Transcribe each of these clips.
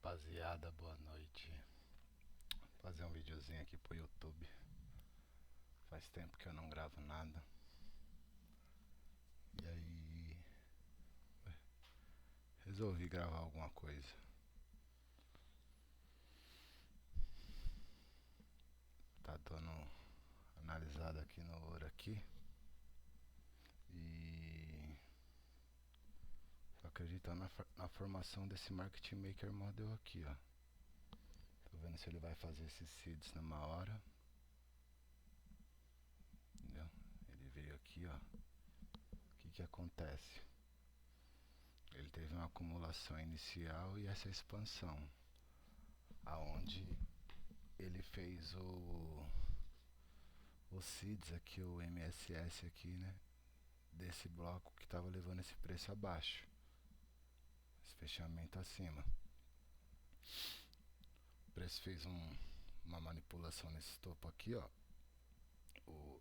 Rapaziada, boa noite. Vou fazer um videozinho aqui pro YouTube. Faz tempo que eu não gravo nada. E aí resolvi gravar alguma coisa. Tá dando analisada aqui no ouro aqui. E tô acreditando na formação desse Market Maker Model aqui, ó. Tô vendo se ele vai fazer esses seeds numa hora. Entendeu? Ele veio aqui, ó. O que acontece? Ele teve uma acumulação inicial e essa expansão, aonde ele fez o seeds aqui, o MSS aqui, né, desse bloco que estava levando esse preço abaixo, esse fechamento acima. O preço fez uma manipulação nesse topo aqui, ó. O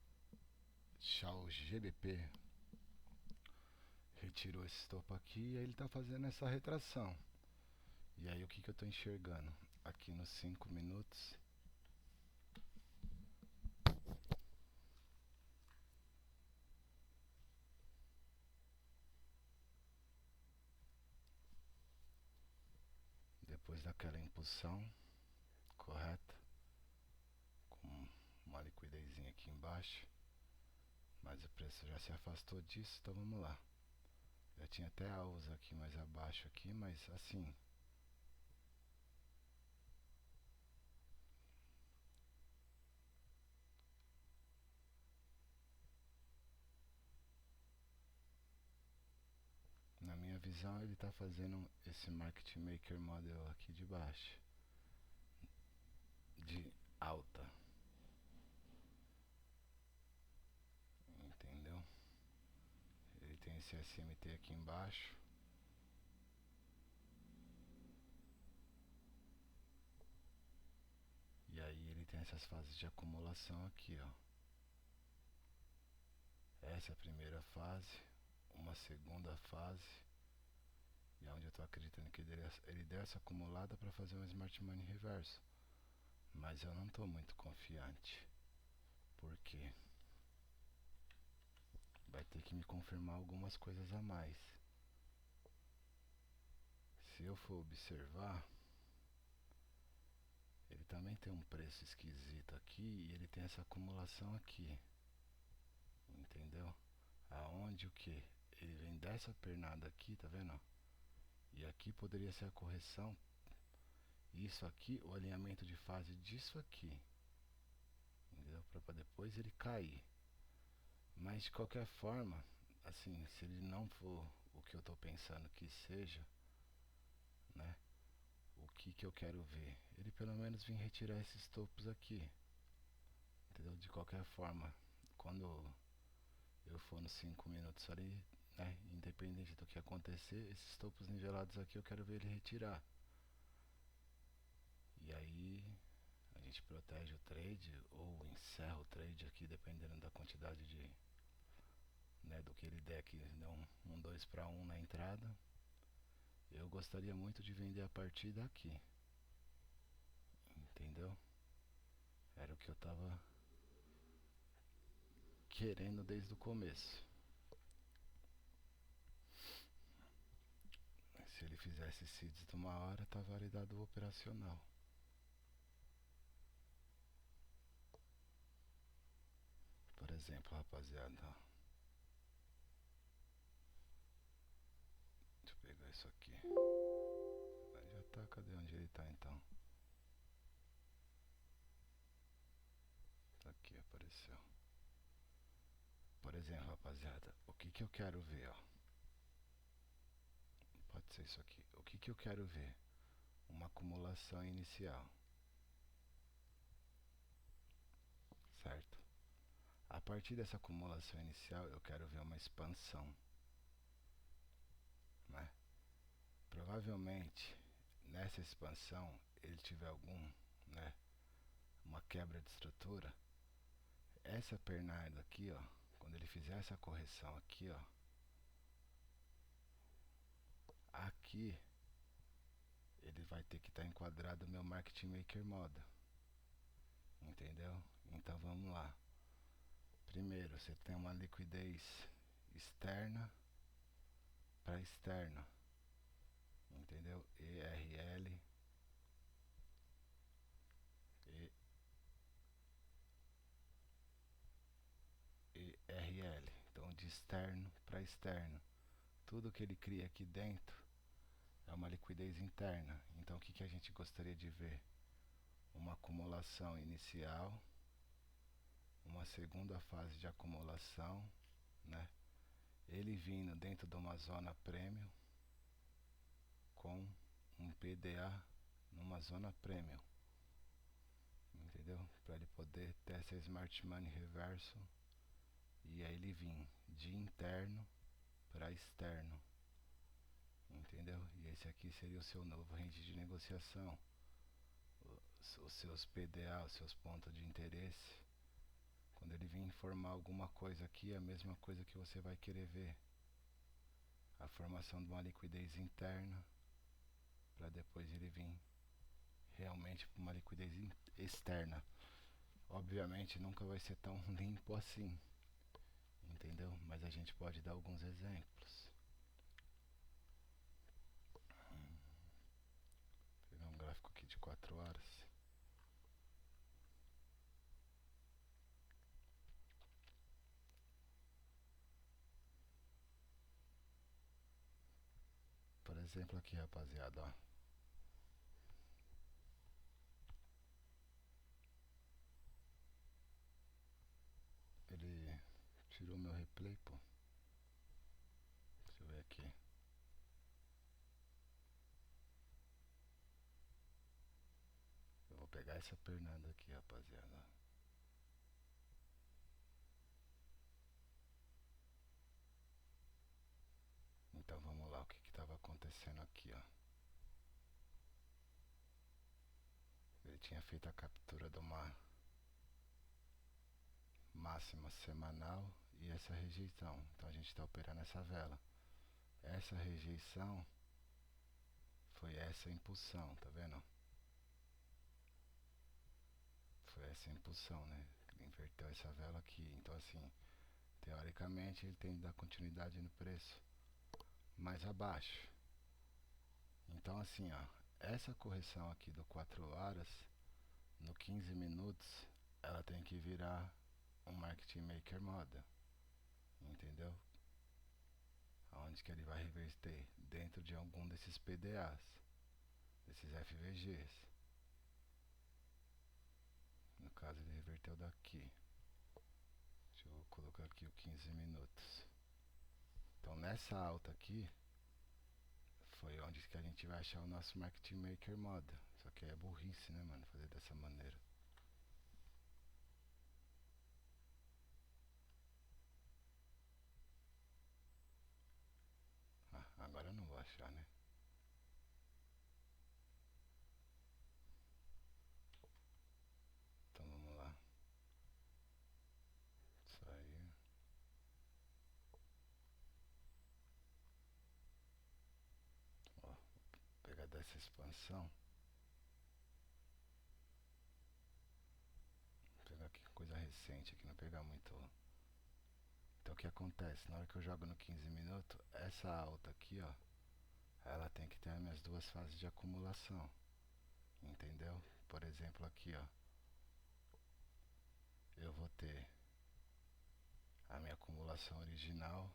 Shao GBP retirou esse topo aqui e aí ele está fazendo essa retração. E aí o que eu estou enxergando? Aqui nos 5 minutos. Depois daquela impulsão correta, com uma liquidezinha aqui embaixo, mas o preço já se afastou disso, então vamos lá. Já tinha até alvos aqui mais abaixo aqui, mas assim, na minha visão ele está fazendo esse Market Maker Model aqui de baixo, de alta, entendeu? Ele tem esse SMT aqui embaixo, e aí ele tem essas fases de acumulação aqui, ó. Essa é a primeira fase, uma segunda fase, e é onde eu estou acreditando que ele deu essa acumulada para fazer um Smart Money reverso, mas eu não estou muito confiante, porque vai ter que me confirmar algumas coisas a mais. Se eu for observar, ele também tem um preço esquisito aqui e ele tem essa acumulação aqui, entendeu? Aonde o que? Ele vem dessa pernada aqui, tá vendo? E aqui poderia ser a correção, isso aqui, o alinhamento de fase disso aqui, entendeu? Para depois ele cair. Mas de qualquer forma, assim, se ele não for o que eu tô pensando que seja, né? O que eu quero ver? Ele pelo menos vir retirar esses topos aqui, entendeu? De qualquer forma, quando eu for nos 5 minutos ali, né? Independente do que acontecer, esses topos nivelados aqui eu quero ver ele retirar. E aí a gente protege o trade ou encerra o trade aqui, dependendo da quantidade de, né, do que ele der aqui, deu um 2 para 1 na entrada. Eu gostaria muito de vender a partir daqui, entendeu? Era o que eu tava querendo desde o começo. Se ele fizesse seeds de uma hora, tá validado o operacional. Por exemplo, rapaziada, ó. Deixa eu pegar isso aqui. Aí já tá, cadê onde ele tá então? Tá aqui, apareceu. Por exemplo, rapaziada, o que eu quero ver, ó. Pode ser isso aqui. O que eu quero ver? Uma acumulação inicial, certo? A partir dessa acumulação inicial, eu quero ver uma expansão, né? Provavelmente, nessa expansão, ele tiver algum, né, uma quebra de estrutura, essa pernada aqui, ó, quando ele fizer essa correção aqui, ó, aqui ele vai ter que estar enquadrado no meu Market Maker Model. Entendeu? Então vamos lá. Primeiro, você tem uma liquidez externa para externa. Entendeu? ERL, ERL. Então de externo para externo. Tudo que ele cria aqui dentro é uma liquidez interna. Então o que, que a gente gostaria de ver? Uma acumulação inicial, uma segunda fase de acumulação, né? Ele vindo dentro de uma zona premium com um PDA numa zona premium, entendeu? Para ele poder ter essa Smart Money reverso e aí ele vir de interno para externo, entendeu? E esse aqui seria o seu novo range de negociação, os seus PDA, os seus pontos de interesse. Quando ele vir informar alguma coisa aqui, é a mesma coisa que você vai querer ver. A formação de uma liquidez interna, para depois ele vir realmente para uma liquidez externa. Obviamente nunca vai ser tão limpo assim, entendeu? Mas a gente pode dar alguns exemplos. Vou pegar um gráfico aqui de 4 horas. Por exemplo aqui, rapaziada, ó. Ele tirou meu replay, pô. Deixa eu ver aqui. Eu vou pegar essa pernada aqui, rapaziada. Então vamos lá, o que estava acontecendo aqui, ó. Ele tinha feito a captura de uma máxima semanal e essa rejeição. Então a gente está operando essa vela. Essa rejeição foi essa impulsão, tá vendo? Foi essa impulsão, né? Ele inverteu essa vela aqui. Então assim, teoricamente ele tem que dar continuidade no preço mais abaixo. Então assim, ó, essa correção aqui do 4 horas no 15 minutos, ela tem que virar um Market Maker Model, entendeu? Onde que ele vai reverter? Dentro de algum desses PDAs, desses FVGs. No caso ele reverteu daqui. Deixa eu colocar aqui o 15 minutos. Então nessa alta aqui foi onde que a gente vai achar o nosso Market Maker Model. Só que é burrice, né, mano, fazer dessa maneira. Ah, agora eu não vou achar, né? Então vamos lá. Sair. Ó, vou pegar dessa expansão. Vou pegar aqui coisa recente aqui, não pegar muito. Então o que acontece? Na hora que eu jogo no 15 minutos, essa alta aqui, ó, ela tem que ter as minhas duas fases de acumulação. Entendeu? Por exemplo aqui, ó, eu vou ter a minha acumulação original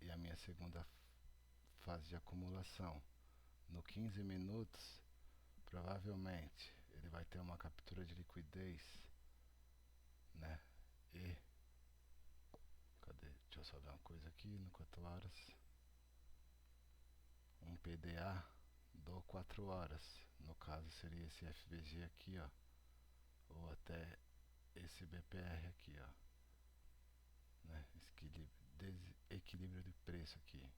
e a minha segunda fase de acumulação. No 15 minutos, provavelmente ele vai ter uma captura de liquidez, né? E cadê? Deixa eu só ver uma coisa aqui no 4 horas. Um PDA do 4 horas. No caso seria esse FVG aqui, ó, ou até esse BPR aqui, ó, né? Desequilíbrio de preço aqui,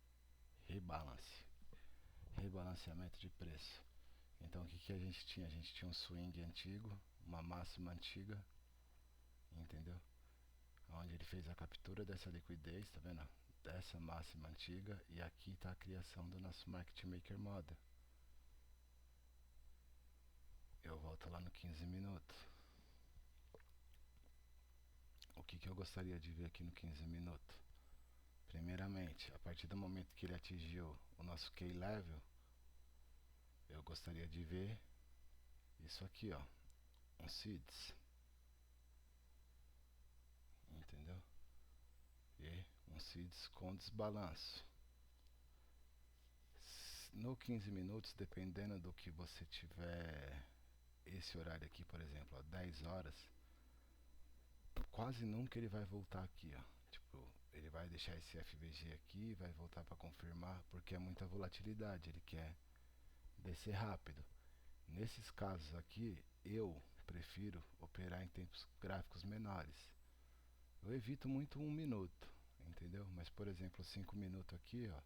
rebalance, rebalanceamento de preço. Então o que, que a gente tinha? A gente tinha um swing antigo, uma máxima antiga, entendeu? Onde ele fez a captura dessa liquidez, tá vendo? Dessa máxima antiga, e aqui está a criação do nosso Market Maker Model. eu volto lá no 15 minutos. O que eu gostaria de ver aqui no 15 minutos? Primeiramente, a partir do momento que ele atingiu o nosso key level, eu gostaria de ver isso aqui, ó, um seeds, entendeu? E um seeds com desbalanço. No 15 minutos, dependendo do que você tiver, esse horário aqui, por exemplo, ó, 10 horas, quase nunca ele vai voltar aqui, ó. Tipo, ele vai deixar esse FVG aqui, vai voltar para confirmar, porque é muita volatilidade, ele quer descer rápido. Nesses casos aqui, eu prefiro operar em tempos gráficos menores. Eu evito muito 1 minuto, entendeu? Mas, por exemplo, 5 minutos aqui, ó,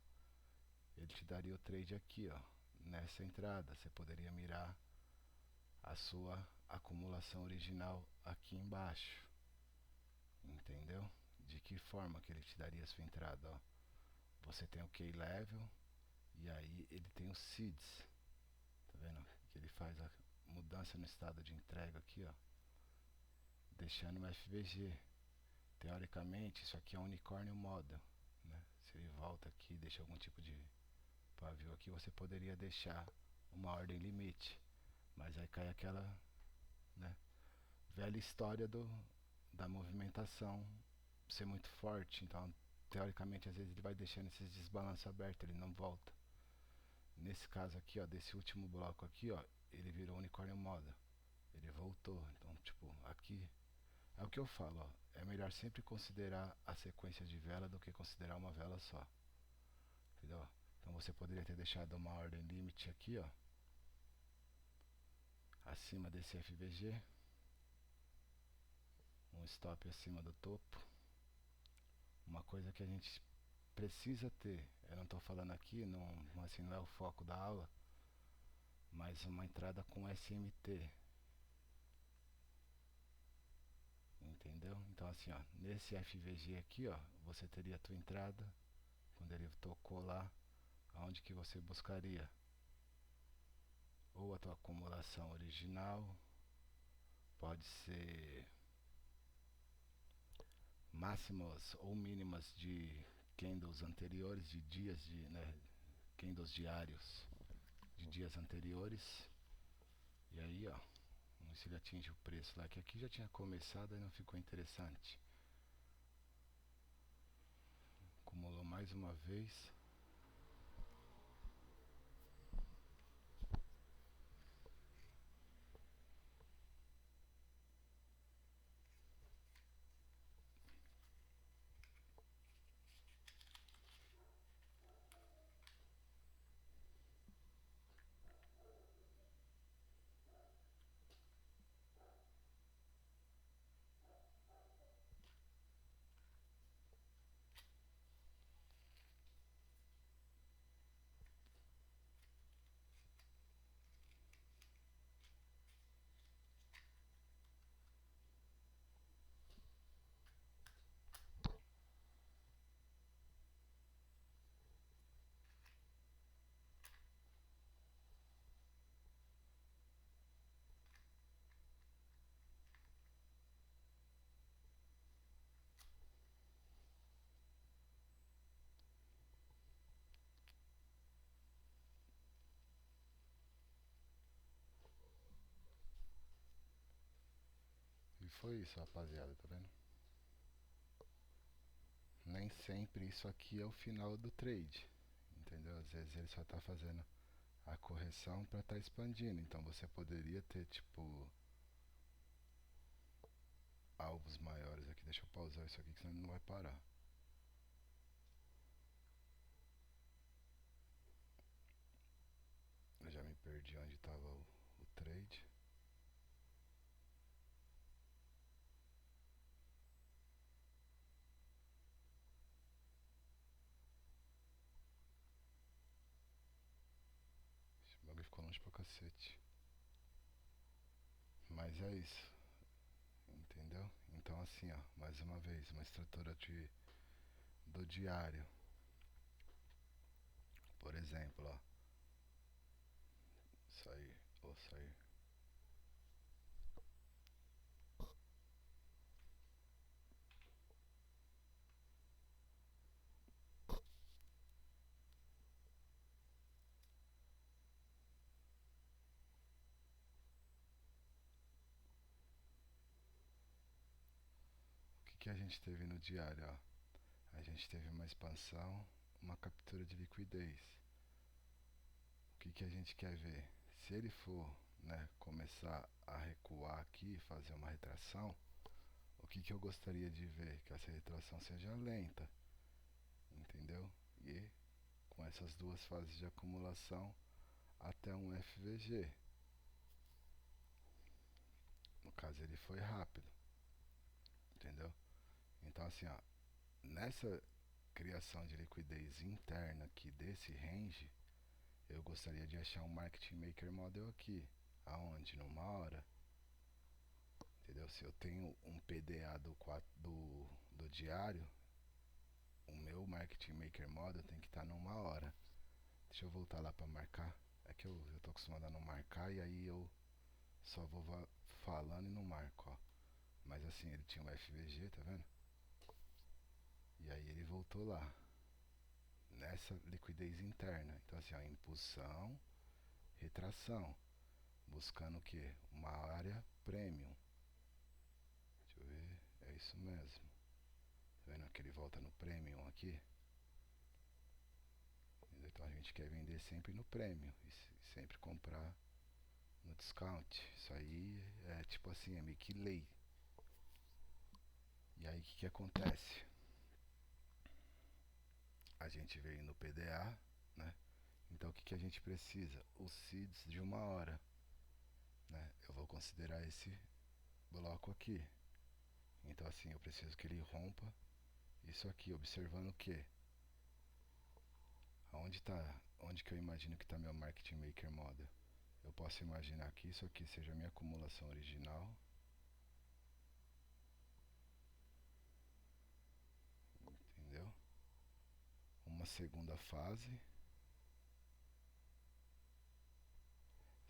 ele te daria o trade aqui, ó, nessa entrada. Você poderia mirar a sua acumulação original aqui embaixo, entendeu? De que forma que ele te daria a sua entrada, ó? Você tem o key level e aí ele tem os seeds, tá vendo? Que ele faz a mudança no estado de entrega aqui, ó, deixando o FVG. Teoricamente, isso aqui é um unicórnio model, né? Se ele volta aqui e deixa algum tipo de pavio aqui, você poderia deixar uma ordem limite, mas aí cai aquela, né, velha história da movimentação ser muito forte. Então, teoricamente, às vezes ele vai deixando esses desbalanços abertos, ele não volta. Nesse caso aqui, ó, desse último bloco aqui, ó, ele virou unicórnio moda, ele voltou. Então, tipo, aqui é o que eu falo, ó, é melhor sempre considerar a sequência de vela do que considerar uma vela só, entendeu? Então você poderia ter deixado uma ordem limite aqui, ó, acima desse FVG, um stop acima do topo. Uma coisa que a gente precisa ter, eu não estou falando aqui, não, assim, não é o foco da aula, mas uma entrada com SMT, entendeu? Então assim, ó, nesse FVG aqui, ó, você teria a tua entrada quando ele tocou lá, aonde que você buscaria ou a tua acumulação original, pode ser máximas ou mínimas de candles anteriores, de dias de, né, candles diários de dias anteriores. E aí, ó, vamos ver se ele atinge o preço lá, que aqui já tinha começado e não ficou interessante. Acumulou mais uma vez. E foi isso, rapaziada, tá vendo? Nem sempre isso aqui é o final do trade, entendeu? Às vezes ele só tá fazendo a correção para estar expandindo. Então você poderia ter tipo alvos maiores aqui. Deixa eu pausar isso aqui que senão ele não vai parar. Eu já me perdi onde estava o trade. Esse bagulho ficou longe pra cacete. Mas é isso, entendeu? Então assim, ó, mais uma vez, uma estrutura do diário. Por exemplo, ó, sair ou sair. que a gente teve no diário, ó? A gente teve uma expansão, uma captura de liquidez. O que a gente quer ver? Se ele for, né, começar a recuar aqui, fazer uma retração, o que eu gostaria de ver? Que essa retração seja lenta, entendeu? E com essas duas fases de acumulação até um FVG. No caso ele foi rápido, entendeu? Então assim, ó, nessa criação de liquidez interna aqui desse range, eu gostaria de achar um Market Maker Model aqui, aonde numa hora, entendeu? Se eu tenho um PDA do diário, o meu Market Maker Model tem que estar numa hora. Deixa eu voltar lá para marcar. É que eu tô acostumado a não marcar e aí eu só vou falando e não marco, ó. Mas assim, ele tinha um FVG, tá vendo? E aí ele voltou lá, nessa liquidez interna. Então assim, ó, impulsão, retração, buscando o que? Uma área premium. Deixa eu ver, é isso mesmo. Tá vendo que ele volta no premium aqui? Então a gente quer vender sempre no premium e sempre comprar no discount. Isso aí é tipo assim, é meio que lei. E aí o que acontece? A gente veio no PDA, né? Então o que a gente precisa? Os seeds de uma hora, né? Eu vou considerar esse bloco aqui. Então assim, eu preciso que ele rompa isso aqui, observando o que? Aonde tá, onde que eu imagino que está meu Market Maker Model? Eu posso imaginar que isso aqui seja a minha acumulação original. Entendeu? Uma segunda fase.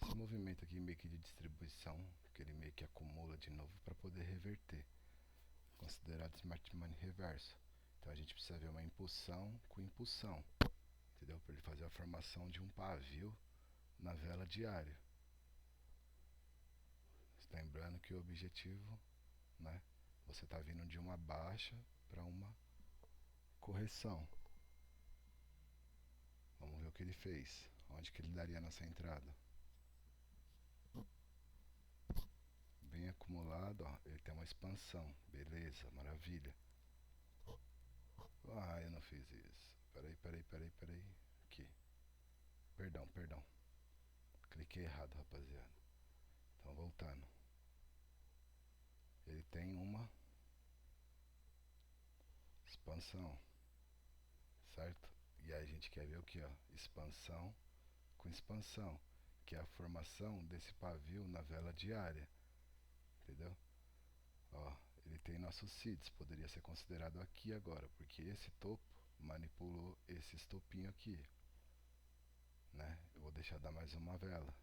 Esse movimento aqui meio que de distribuição, que ele meio que acumula de novo para poder reverter. Considerado Smart Money reverso. Então a gente precisa ver uma impulsão com impulsão. Entendeu? Para ele fazer a formação de um pavio na vela diária. Lembrando que o objetivo, né? Você está vindo de uma baixa para uma correção. Vamos ver o que ele fez. Onde que ele daria nessa entrada? Bem acumulado, ó. Ele tem uma expansão. Beleza, maravilha. Ah, eu não fiz isso. Peraí. Aqui. Perdão. Cliquei errado, rapaziada. Então, voltando. Ele tem uma expansão, certo? E aí a gente quer ver o que, ó? Expansão com expansão, que é a formação desse pavio na vela diária, entendeu? Ó, ele tem nossos seeds, poderia ser considerado aqui agora, porque esse topo manipulou esse estopinho aqui, né? Eu vou deixar dar mais uma vela,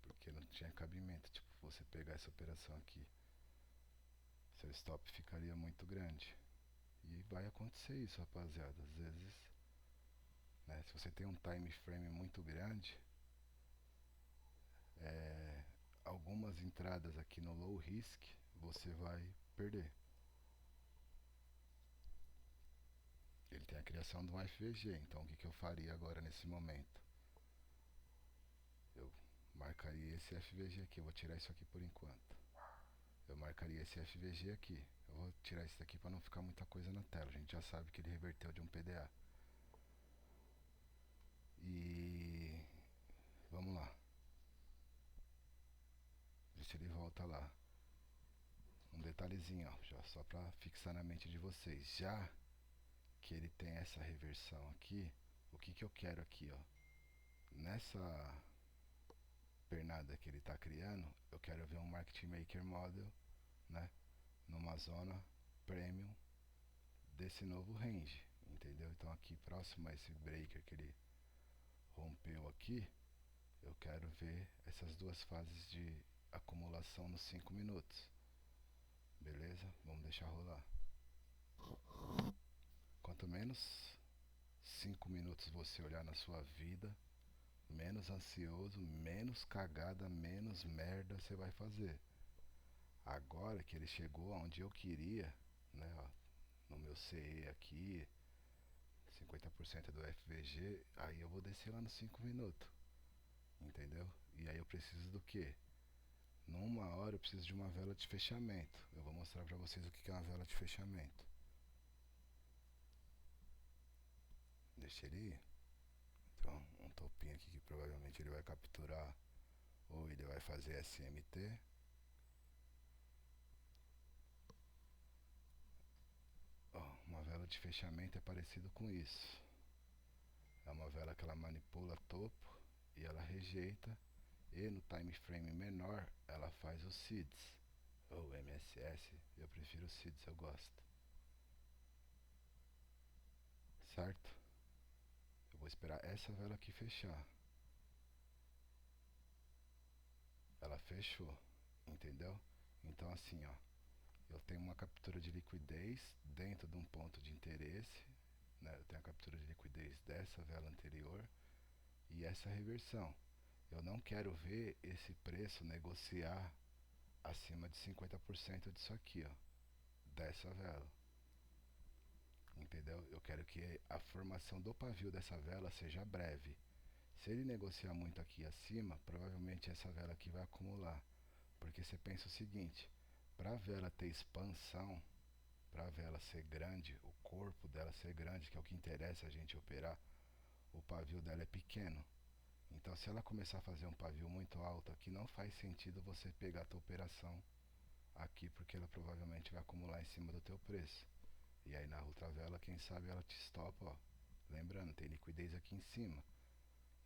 porque não tinha cabimento, tipo, você pegar essa operação aqui, seu stop ficaria muito grande. E vai acontecer isso, rapaziada, às vezes, né? Se você tem um time frame muito grande, algumas entradas aqui no low risk você vai perder. Ele tem a criação de um FVG, então o que eu faria agora nesse momento? Eu marcaria esse FVG aqui, eu vou tirar isso aqui por enquanto. Eu marcaria esse FVG aqui. Eu vou tirar isso daqui para não ficar muita coisa na tela. A gente já sabe que ele reverteu de um PDA. E vamos lá. Ver se ele volta lá. Um detalhezinho, ó, já só para fixar na mente de vocês. Já que ele tem essa reversão aqui, o que eu quero aqui, ó? Nessa pernada que ele está criando, eu quero ver um Market Maker Model, né? Numa zona premium desse novo range, entendeu? Então aqui próximo a esse breaker que ele rompeu aqui, eu quero ver essas duas fases de acumulação nos 5 minutos. Beleza? Vamos deixar rolar. Quanto menos 5 minutos você olhar na sua vida, menos ansioso, menos cagada, menos merda você vai fazer. Agora que ele chegou aonde eu queria, né? Ó, no meu CE aqui, 50% do FVG, aí eu vou descer lá nos 5 minutos, entendeu? E aí eu preciso do quê? Numa hora eu preciso de uma vela de fechamento. Eu vou mostrar pra vocês o que é uma vela de fechamento. Deixa ele ir. Então, um topinho aqui que provavelmente ele vai capturar ou ele vai fazer SMT. Ó, uma vela de fechamento é parecido com isso. É uma vela que ela manipula topo e ela rejeita. E no time frame menor ela faz os SIDS ou MSS. Eu prefiro os SIDS, eu gosto. Certo? Eu vou esperar essa vela aqui fechar. Ela fechou, entendeu? Então assim, ó, eu tenho uma captura de liquidez dentro de um ponto de interesse, né? Eu tenho a captura de liquidez dessa vela anterior e essa reversão. Eu não quero ver esse preço negociar acima de 50% disso aqui, ó, dessa vela. Entendeu? Eu quero que a formação do pavio dessa vela seja breve. Se ele negociar muito aqui acima, provavelmente essa vela aqui vai acumular. Porque você pensa o seguinte, para a vela ter expansão, para a vela ser grande, o corpo dela ser grande, que é o que interessa a gente operar, o pavio dela é pequeno. Então se ela começar a fazer um pavio muito alto aqui, não faz sentido você pegar a tua operação aqui, porque ela provavelmente vai acumular em cima do teu preço. E aí na outra vela, quem sabe ela te estopa, ó. Lembrando, tem liquidez aqui em cima,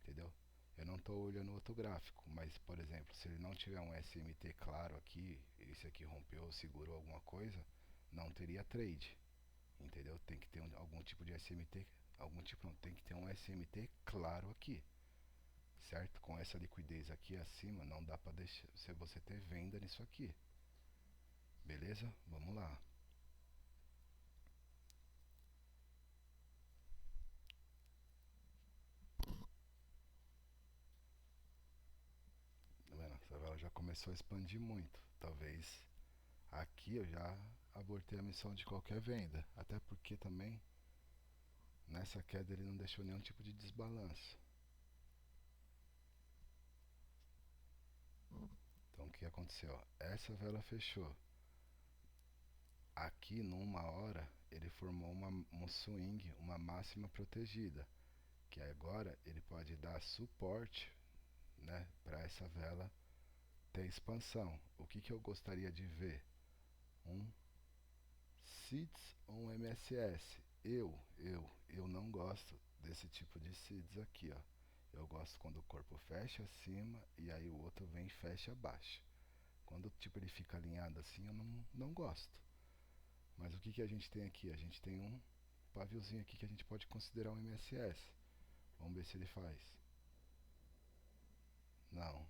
entendeu? Eu não estou olhando outro gráfico, mas por exemplo, se ele não tiver um SMT claro aqui, esse aqui rompeu, segurou alguma coisa, não teria trade, entendeu? Tem que ter algum tipo de SMT, algum tipo não, tem que ter um SMT claro aqui, certo? Com essa liquidez aqui acima, não dá para deixar se você ter venda nisso aqui, beleza? Vamos lá. Tá vendo? Essa vela já começou a expandir muito, talvez aqui eu já abortei a missão de qualquer venda, até porque também nessa queda ele não deixou nenhum tipo de desbalanço. Então o que aconteceu? Essa vela fechou. Aqui numa hora ele formou um swing, uma máxima protegida, que agora ele pode dar suporte, né, para essa vela ter expansão. O que eu gostaria de ver? Um SIDS ou um MSS? Eu não gosto desse tipo de SIDS aqui, ó. Eu gosto quando o corpo fecha acima e aí o outro vem e fecha abaixo. Quando tipo ele fica alinhado assim, eu não gosto. Mas o que a gente tem aqui? A gente tem um paviozinho aqui que a gente pode considerar um MSS. Vamos ver se ele faz. Não.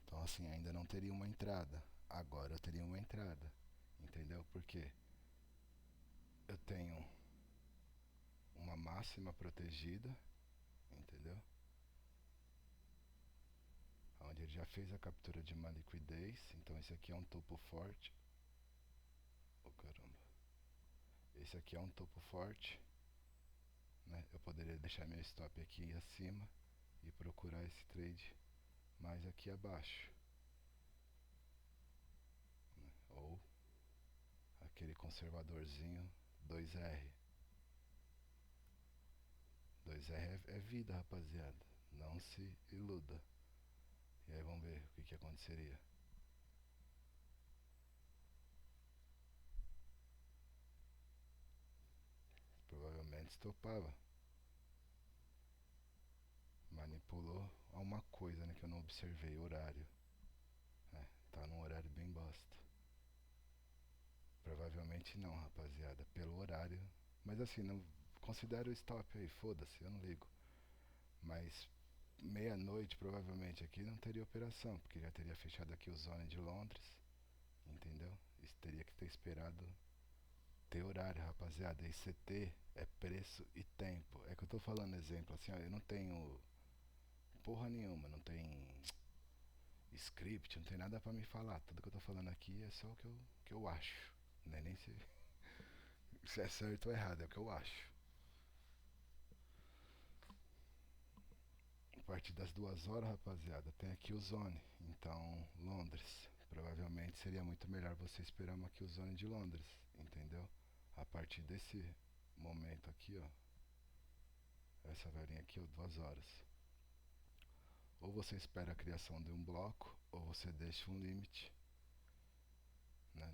Então assim, ainda não teria uma entrada. Agora eu teria uma entrada. Entendeu? Porque eu tenho uma máxima protegida, entendeu? Onde ele já fez a captura de uma liquidez. Então esse aqui é um topo forte. Oh caramba. Esse aqui é um topo forte, né? Eu poderia deixar meu stop aqui acima e procurar esse trade mais aqui abaixo, né? Ou aquele conservadorzinho 2R. 2R é vida, rapaziada. Não se iluda. E aí vamos ver o que aconteceria. Provavelmente estopava. Manipulou a uma coisa, né, que eu não observei, horário. É, tá num horário bem bosta. Provavelmente não, rapaziada, pelo horário. Mas assim, não considero o stop aí, foda-se, eu não ligo. Mas meia-noite provavelmente aqui não teria operação, porque já teria fechado aqui o Zone de Londres, entendeu? Isso teria que ter esperado ter horário, rapaziada. ICT é preço e tempo. É que eu tô falando exemplo assim, ó, eu não tenho porra nenhuma, não tem script, não tem nada pra me falar. Tudo que eu tô falando aqui é só o que eu acho. Não é nem se é certo ou errado, é o que eu acho. A partir das 2 horas, rapaziada, tem aqui o Zone. Então, Londres. Provavelmente seria muito melhor você esperar uma aqui o Zone de Londres, entendeu? A partir desse momento aqui, ó. Essa velhinha aqui, ó, 2 horas. Ou você espera a criação de um bloco, ou você deixa um limite, né,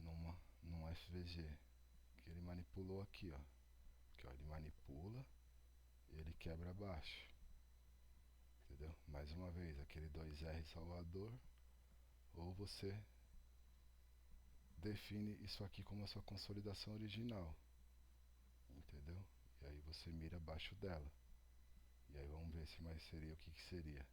num FVG. Que ele manipulou aqui, ó. Que ó, ele manipula e ele quebra abaixo. Entendeu? Mais uma vez, aquele 2R Salvador. Ou você define isso aqui como a sua consolidação original. Entendeu? E aí você mira abaixo dela. E aí vamos ver se mais seria o que seria.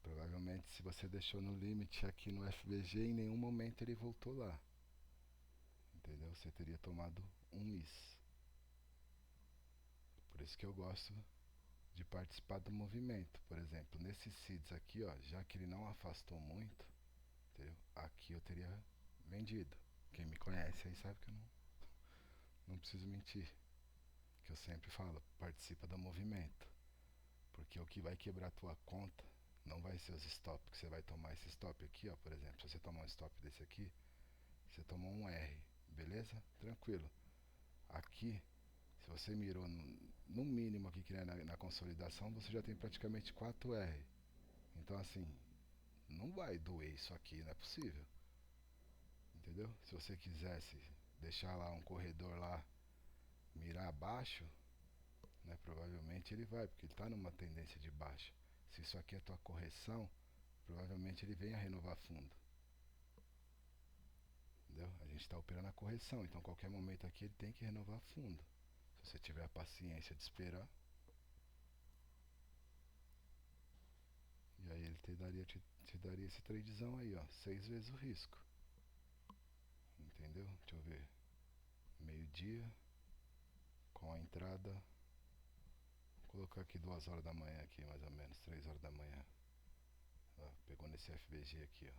Provavelmente se você deixou no limite aqui no FBG, em nenhum momento ele voltou lá. Entendeu? Você teria tomado um is. Por isso que eu gosto de participar do movimento. Por exemplo, nesses seeds aqui, ó, já que ele não afastou muito, entendeu? Aqui eu teria vendido. Quem me conhece aí sabe que eu não preciso mentir. Que eu sempre falo, participa do movimento. Porque o que vai quebrar a tua conta não vai ser os stops que você vai tomar. Esse stop aqui, ó, por exemplo, se você tomar um stop desse aqui, você tomou um R, beleza? Tranquilo. Aqui, se você mirou no mínimo aqui que é na consolidação, você já tem praticamente 4R. Então assim, não vai doer isso aqui, não é possível. Entendeu? Se você quisesse deixar lá um corredor lá, mirar abaixo, né, provavelmente ele vai, porque ele está numa tendência de baixa. Se isso aqui é tua correção, provavelmente ele venha renovar fundo. Entendeu? A gente está operando a correção, então qualquer momento aqui ele tem que renovar fundo. Se você tiver a paciência de esperar, e aí ele te daria esse tradezão aí, ó, 6 vezes o risco. Entendeu? Deixa eu ver. Meio-dia, com a entrada. Vou colocar aqui 2 horas da manhã aqui, mais ou menos, 3 horas da manhã. Ó, pegou nesse FBG aqui, ó.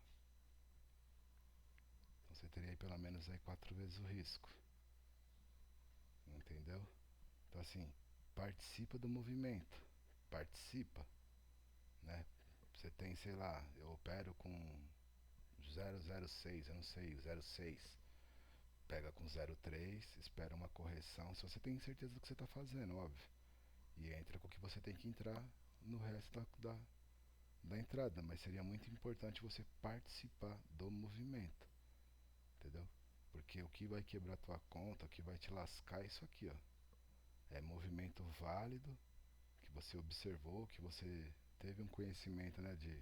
Então você teria aí pelo menos aí 4 vezes o risco. Entendeu? Então assim, participa do movimento. Participa, né? Você tem, sei lá, eu opero com 006, eu não sei, 06. Pega com 03, espera uma correção, se você tem certeza do que você está fazendo, óbvio. E entra com o que você tem que entrar no resto da entrada. Mas seria muito importante você participar do movimento. Entendeu? Porque o que vai quebrar tua conta, o que vai te lascar é isso aqui, ó. É movimento válido, que você observou, que você teve um conhecimento, né, de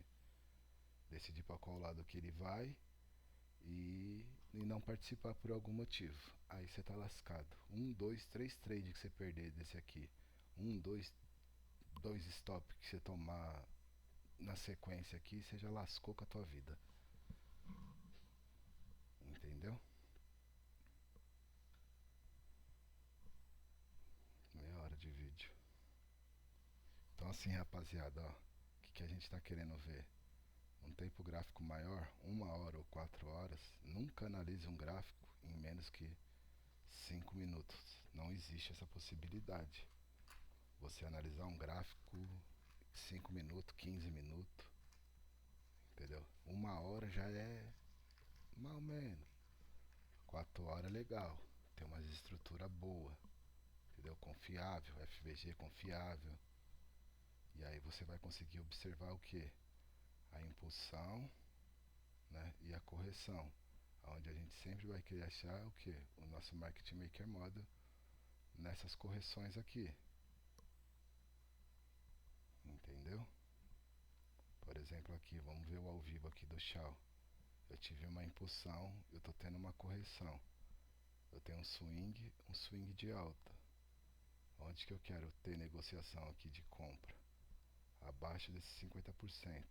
decidir para qual lado que ele vai e não participar por algum motivo. Aí você tá lascado. 1, 2, 3 trades que você perder desse aqui. 1, 2, 2 stop que você tomar na sequência aqui, você já lascou com a tua vida. Entendeu? Meia hora de vídeo. Então assim, rapaziada, ó, o que a gente tá querendo ver? Um tempo gráfico maior, 1 hora ou 4 horas, nunca analise um gráfico em menos que 5 minutos. Não existe essa possibilidade. Você analisar um gráfico 5 minutos, 15 minutos, entendeu? 1 hora já é mal menos. 4 horas é legal, tem uma estrutura boa, entendeu? Confiável, FVG confiável. E aí você vai conseguir observar o que? A impulsão, né, e a correção. Onde a gente sempre vai querer achar o que? O nosso Market Maker Model nessas correções aqui. Entendeu? Por exemplo aqui, vamos ver o ao vivo aqui do Shao. Eu tive uma impulsão, eu tô tendo uma correção. Eu tenho um swing de alta. Onde que eu quero ter negociação aqui de compra? Abaixo desses 50%.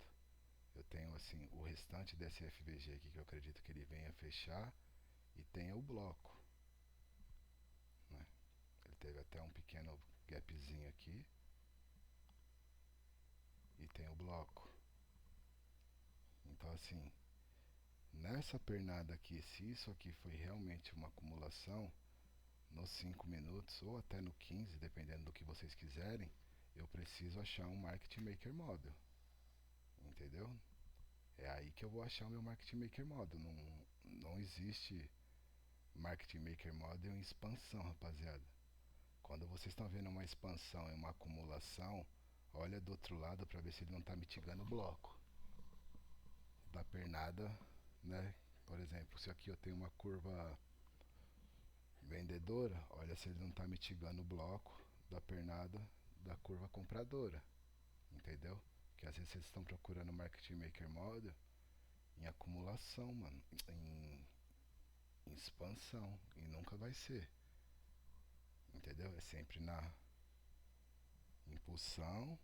Eu tenho assim o restante desse FVG aqui que eu acredito que ele venha fechar e tenha o bloco, né? Ele teve até um pequeno gapzinho aqui e tem o bloco. Então assim, nessa pernada aqui, se isso aqui foi realmente uma acumulação, nos 5 minutos ou até no 15, dependendo do que vocês quiserem, eu preciso achar um Market Maker Model. Entendeu? É aí que eu vou achar o meu Market Maker Model. Não existe Market Maker Model em expansão, rapaziada. Quando vocês estão vendo uma expansão e uma acumulação, olha do outro lado para ver se ele não está mitigando o bloco da pernada, né? Por exemplo, se aqui eu tenho uma curva vendedora, olha se ele não está mitigando o bloco da pernada da curva compradora, entendeu? Que às vezes vocês estão procurando Market Maker Model em acumulação, mano, em expansão, e nunca vai ser, entendeu? É sempre na impulsão,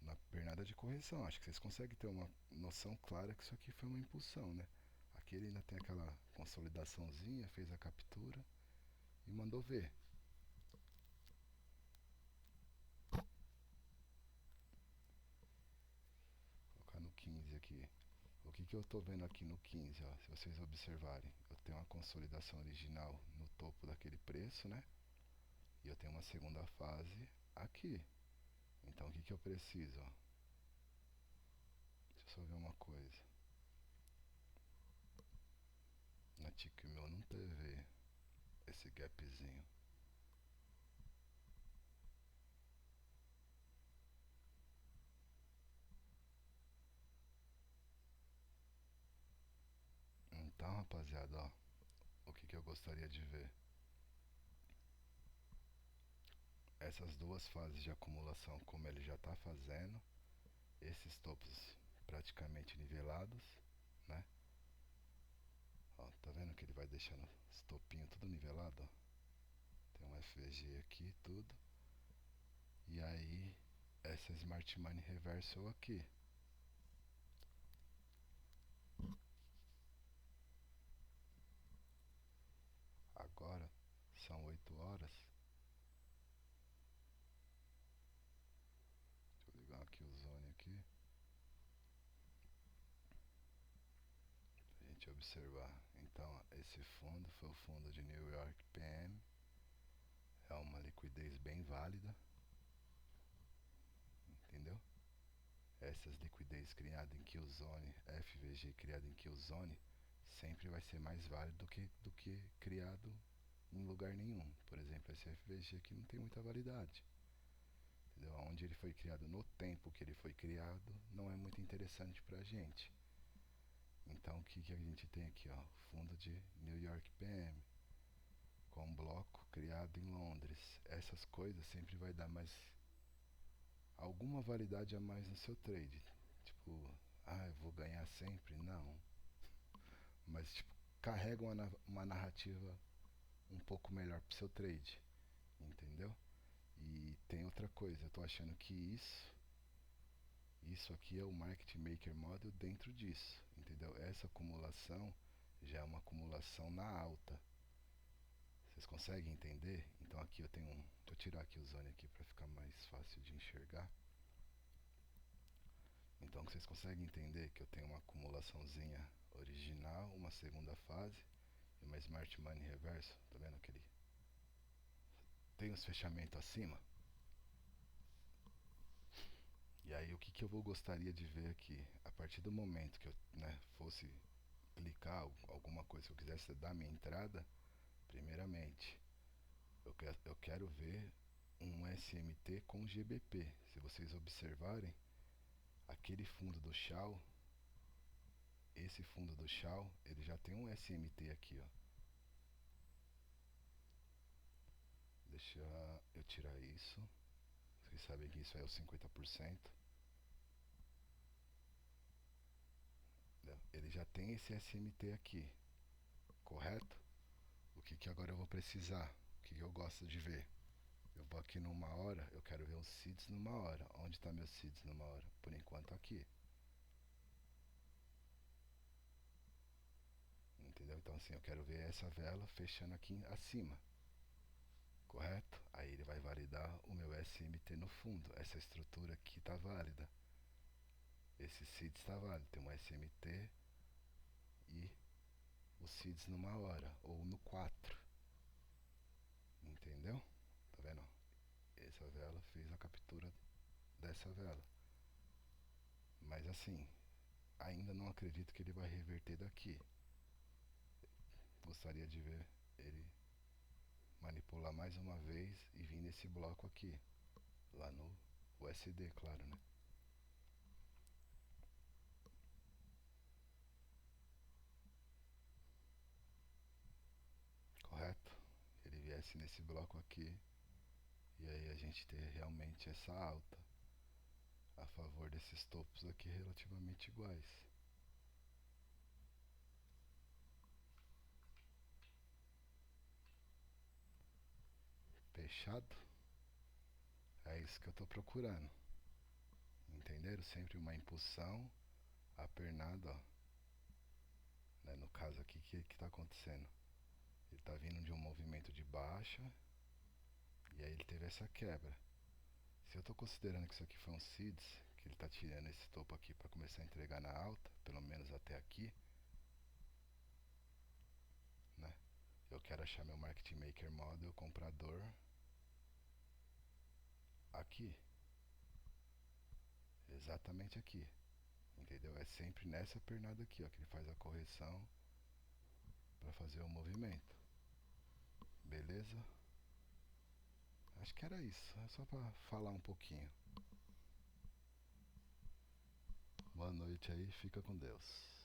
na pernada de correção. Acho que vocês conseguem ter uma noção clara que isso aqui foi uma impulsão, né? Aqui ele ainda tem aquela consolidaçãozinha, fez a captura e mandou ver. Vou colocar no 15 aqui. O que eu tô vendo aqui no 15, ó, se vocês observarem, eu tenho uma consolidação original no topo daquele preço, né? E eu tenho uma segunda fase aqui. Então o que eu preciso, ó? Deixa eu só ver uma coisa. Na TIC meu não teve esse gapzinho. Então, rapaziada, ó, o que eu gostaria de ver? Essas duas fases de acumulação, como ele já está fazendo, esses topos praticamente nivelados, né? Ó, tá vendo que ele vai deixando os topinhos tudo nivelado, ó? Tem um FVG aqui, tudo. E aí, essa Smart Money Reversal aqui. Agora, são 8 horas. Deixa eu ligar aqui o zone aqui. Pra gente observar. Então, esse fundo foi o fundo de New York PM. É uma liquidez bem válida. Entendeu? Essas liquidez criadas em Killzone, FVG criado em Killzone, sempre vai ser mais válido do que criado em lugar nenhum. Por exemplo, esse FVG aqui não tem muita validade. Entendeu? Onde ele foi criado, no tempo que ele foi criado, não é muito interessante pra gente. Então o que a gente tem aqui, ó? Fundo de New York PM com bloco criado em Londres. Essas coisas sempre vai dar mais alguma validade a mais no seu trade. Tipo, eu vou ganhar sempre? Não. Mas tipo, carrega uma narrativa um pouco melhor pro seu trade, entendeu? E tem outra coisa, eu tô achando que isso aqui é o Market Maker Model dentro disso, entendeu? Essa acumulação já é uma acumulação na alta. Vocês conseguem entender? Então aqui eu tenho deixa eu tirar aqui o zone aqui para ficar mais fácil de enxergar. Então vocês conseguem entender que eu tenho uma acumulaçãozinha original, uma segunda fase e uma Smart Money reverso. Tá vendo que ele tem os fechamentos acima? E aí o que eu gostaria de ver aqui? A partir do momento que eu fosse clicar alguma coisa que eu quisesse dar minha entrada, primeiramente eu quero ver um SMT com GBP. Se vocês observarem, aquele fundo do Shao, esse fundo do Shao, ele já tem um SMT aqui, ó. Deixa eu tirar isso. Vocês sabem que isso é o 50%. Ele já tem esse SMT aqui, correto? O que agora eu vou precisar? O que eu gosto de ver? Eu vou aqui numa hora, eu quero ver os seeds numa hora. Onde está meus seeds numa hora? Por enquanto aqui. Entendeu? Então assim, eu quero ver essa vela fechando aqui acima. Correto? Aí ele vai validar o meu SMT no fundo. Essa estrutura aqui está válida. Esse SIDS está válido. Tem um SMT e o SIDS numa hora, ou no 4. Entendeu? Tá vendo? Essa vela fez a captura dessa vela. Mas assim, ainda não acredito que ele vai reverter daqui. Gostaria de ver ele manipular mais uma vez e vir nesse bloco aqui. Lá no USD, claro, né? Correto? Ele viesse nesse bloco aqui e aí a gente ter realmente essa alta a favor desses topos aqui relativamente iguais. Fechado? É isso que eu estou procurando. Entenderam? Sempre uma impulsão, a pernada, ó. Né? No caso aqui, o que está acontecendo? Ele está vindo de um movimento de baixa e aí ele teve essa quebra. Se eu estou considerando que isso aqui foi um SIDS, que ele está tirando esse topo aqui para começar a entregar na alta, pelo menos até aqui, né? Eu quero achar meu Market Maker Model comprador aqui, exatamente aqui, entendeu? É sempre nessa pernada aqui, ó, que ele faz a correção para fazer o movimento, beleza? Acho que era isso, é só para falar um pouquinho. Boa noite aí, fica com Deus.